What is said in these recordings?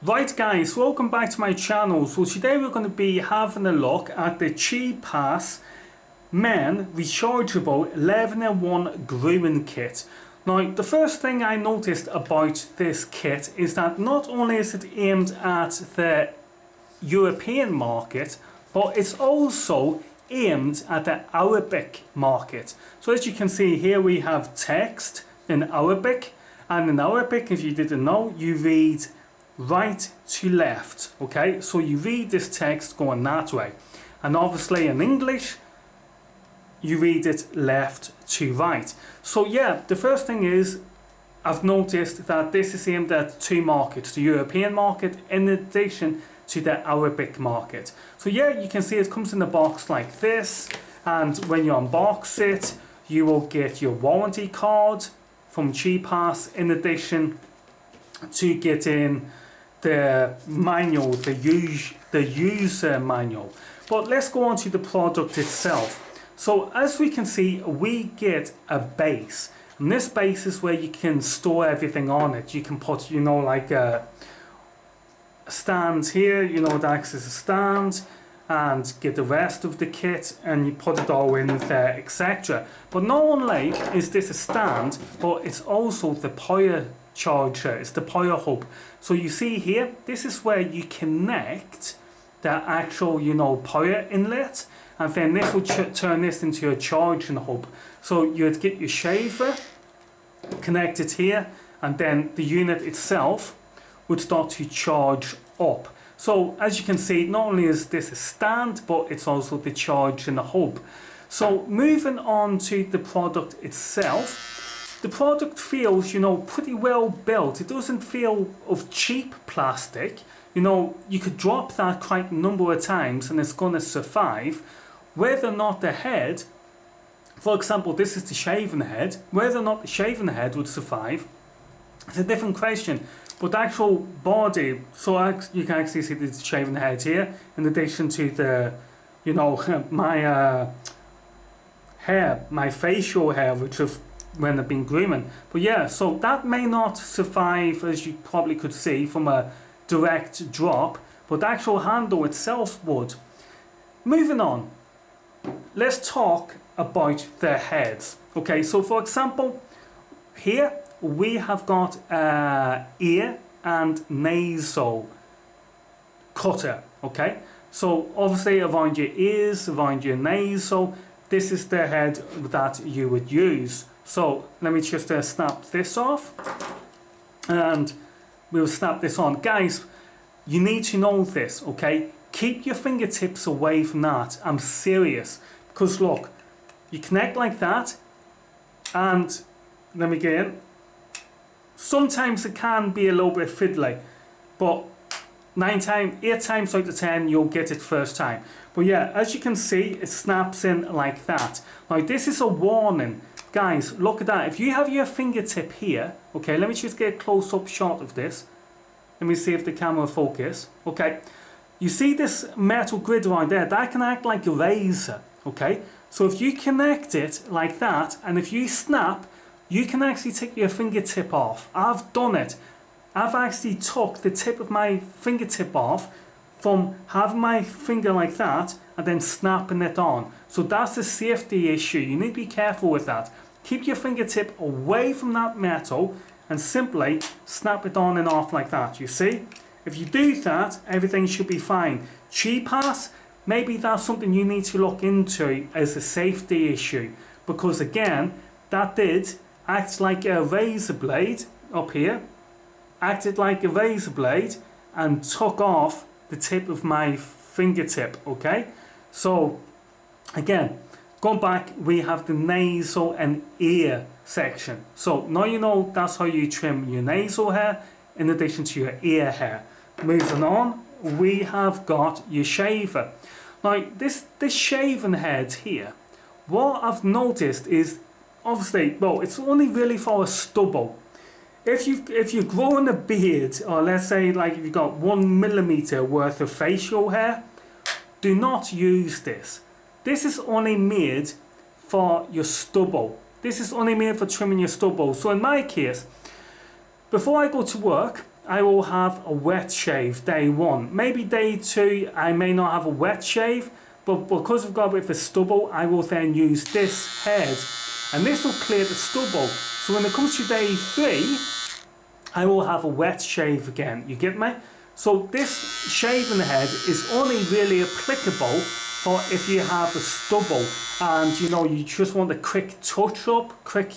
Right guys, welcome back to my channel. So today we're going to be having a look at the Geepas Men Rechargeable 11-in-1 Grooming Kit. Now the first thing I noticed about this kit is that not only is it aimed at the European market, but it's also aimed at the Arabic market. So as you can see here, we have text in Arabic, and in Arabic, if you didn't know, you read right to left. Okay, so you read this text going that way, and obviously in English you read it left to right. So yeah, the first thing is I've noticed that this is aimed at two markets, the European market in addition to the Arabic market. So yeah, you can see it comes in a box like this, and when you unbox it you will get your warranty card from Geepas, in addition to getting the manual, the user manual. But let's go on to the product itself. So as we can see, we get a base, and this base is where you can store everything on it. You can put, you know, like a stand here, you know, that acts as a stand, and get the rest of the kit and you put it all in there, etc. But not only is this a stand, but it's also the power charger, it's the power hub. So you see here, this is where you connect the actual, you know, power inlet, and then this will turn this into a charging hub. So you'd get your shaver connected here, and then the unit itself would start to charge up. So as you can see, not only is this a stand, but it's also the charging hub. So moving on to the product itself, the product feels, you know, pretty well built. It doesn't feel of cheap plastic. You know, you could drop that quite a number of times and it's going to survive. Whether or not the head, for example, this is the shaving head, whether or not the shaving head would survive, it's a different question. But the actual body, so you can actually see the shaving head here, in addition to the, you know, my hair, my facial hair, which I've when I've been grooming. But yeah, so that may not survive, as you probably could see, from a direct drop, but the actual handle itself would. Moving on, let's talk about the heads. Okay, so for example, here we have got ear and nasal cutter. Okay, so obviously around your ears, around your nasal, this is the head that you would use. So let me just snap this off, and we'll snap this on. Guys, you need to know this, okay? Keep your fingertips away from that. I'm serious, because look, you connect like that, and let me get in. Sometimes it can be a little bit fiddly, but 8 times out of 10 you'll get it first time. But yeah, as you can see, it snaps in like that. Now this is a warning. Guys, look at that. If you have your fingertip here, okay, let me just get a close-up shot of this. Let me see if the camera focus. Okay, you see this metal grid around there? That can act like a razor, okay? So if you connect it like that, and if you snap, you can actually take your fingertip off. I've done it. I've actually took the tip of my fingertip off from having my finger like that and then snapping it on. So that's a safety issue. You need to be careful with that. Keep your fingertip away from that metal and simply snap it on and off like that. You see? If you do that, everything should be fine. Geepas, maybe that's something you need to look into as a safety issue, because again, that did act like a razor blade up here, acted like a razor blade and took off the tip of my fingertip. Okay, so again, going back, we have the nasal and ear section. So now you know that's how you trim your nasal hair in addition to your ear hair. Moving on, we have got your shaver. Now this shaving head here, what I've noticed is, obviously, well, it's only really for a stubble. If you're growing a beard, or let's say like if you've got 1 millimeter worth of facial hair, do not use this. This is only made for your stubble. This is only made for trimming your stubble. So in my case, before I go to work, I will have a wet shave day 1. Maybe day 2 I may not have a wet shave, but because I've got a bit of a stubble, I will then use this head and this will clear the stubble. So when it comes to day 3, I will have a wet shave again. You get me? So this shaving head is only really applicable for if you have a stubble and you just want a quick touch up, quick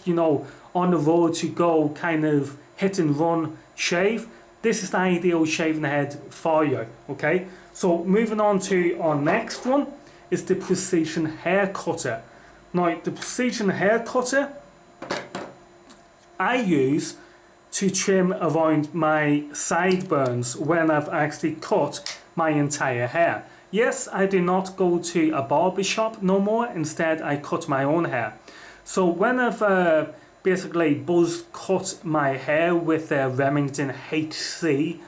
on the road to go kind of hit and run shave. This is the ideal shaving head for you. Okay, so moving on to our next one is the precision hair cutter. Now the precision hair cutter I use to trim around my sideburns when I've actually cut my entire hair. Yes, I do not go to a barber shop no more. Instead, I cut my own hair. So when I've basically buzz cut my hair with a Remington HC,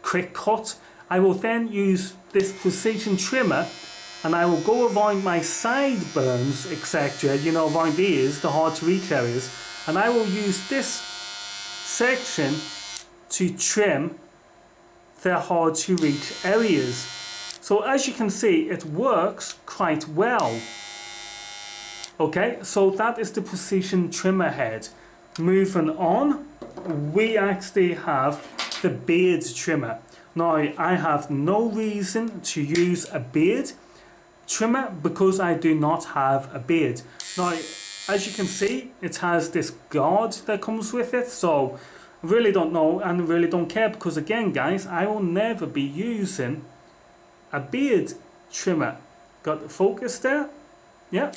quick cut, I will then use this precision trimmer and I will go around my sideburns, etc., around the ears, the hard to reach areas, and I will use this section to trim the hard to reach areas. So as you can see, it works quite well. Okay, so that is the precision trimmer head. Moving on, we actually have the beard trimmer. Now I have no reason to use a beard trimmer because I do not have a beard. Now as you can see, it has this guard that comes with it, so I really don't know and really don't care because again guys, I will never be using a beard trimmer. Got the focus there? Yeah.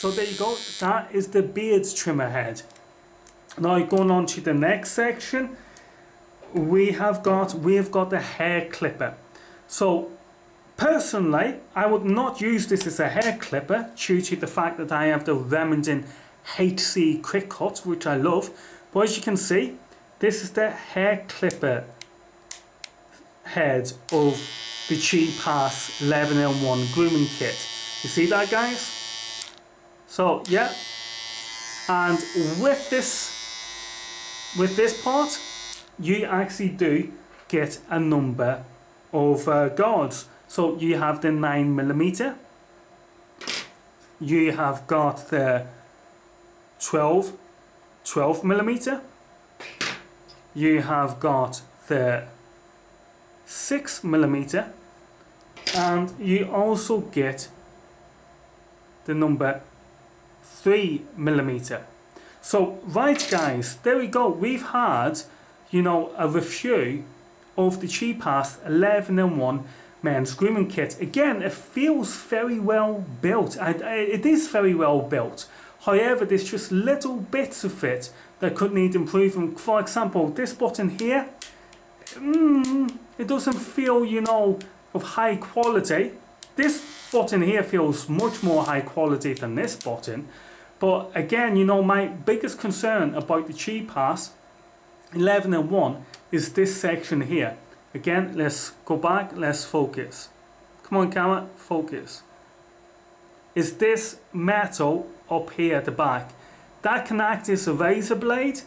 So there you go, that is the beard trimmer head. Now going on to the next section, we've got the hair clipper. So personally, I would not use this as a hair clipper due to the fact that I have the Remington HC quick cut, which I love. But as you can see, this is the hair clipper head of the Geepas 11-in-1 grooming kit. You see that, guys? So yeah, and with this part, you actually do get a number of guards. So you have the 9mm, you have got the 12mm, you have got the 6mm, and you also get the number 3mm. So right guys, there we go. We've had a review of the Geepas 11-in-1 men's grooming kit. Again, it feels very well built. It is very well built. However, there's just little bits of it that could need improvement. For example, this button here, it doesn't feel, of high quality. This button here feels much more high quality than this button. But again, my biggest concern about the Geepas 11-in-1 is this section here. Again, let's go back, let's focus. Come on camera, focus. Is this metal up here at the back? That can act as a razor blade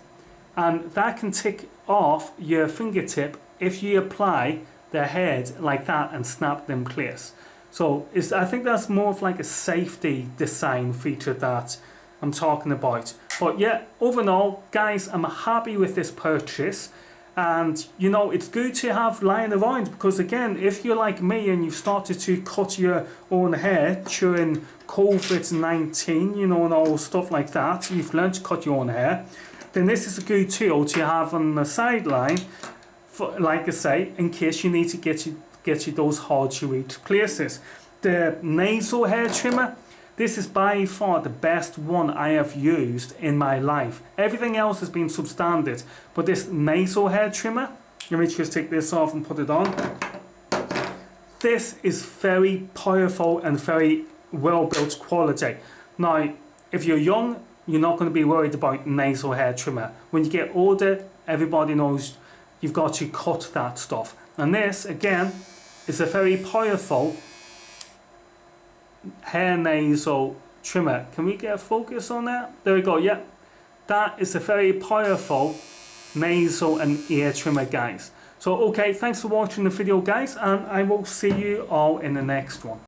and that can tick off your fingertip if you apply the head like that and snap them clears. So I think that's more of like a safety design feature that I'm talking about. But yeah, overall guys, I'm happy with this purchase. And it's good to have lying around because again, if you're like me and you've started to cut your own hair during COVID-19, and all stuff like that, you've learned to cut your own hair, then this is a good tool to have on the sideline, for, like I say, in case you need to get you those hard to reach places. The nasal hair trimmer, this is by far the best one I have used in my life. Everything else has been substandard, but this nasal hair trimmer, let me just take this off and put it on. This is very powerful and very well built quality. Now, if you're young, you're not going to be worried about nasal hair trimmer. When you get older, everybody knows you've got to cut that stuff. And this, again, is a very powerful hair nasal trimmer. Can we get a focus on that? There we go. Yeah, that is a very powerful nasal and ear trimmer, guys. So okay, thanks for watching the video, guys, and I will see you all in the next one.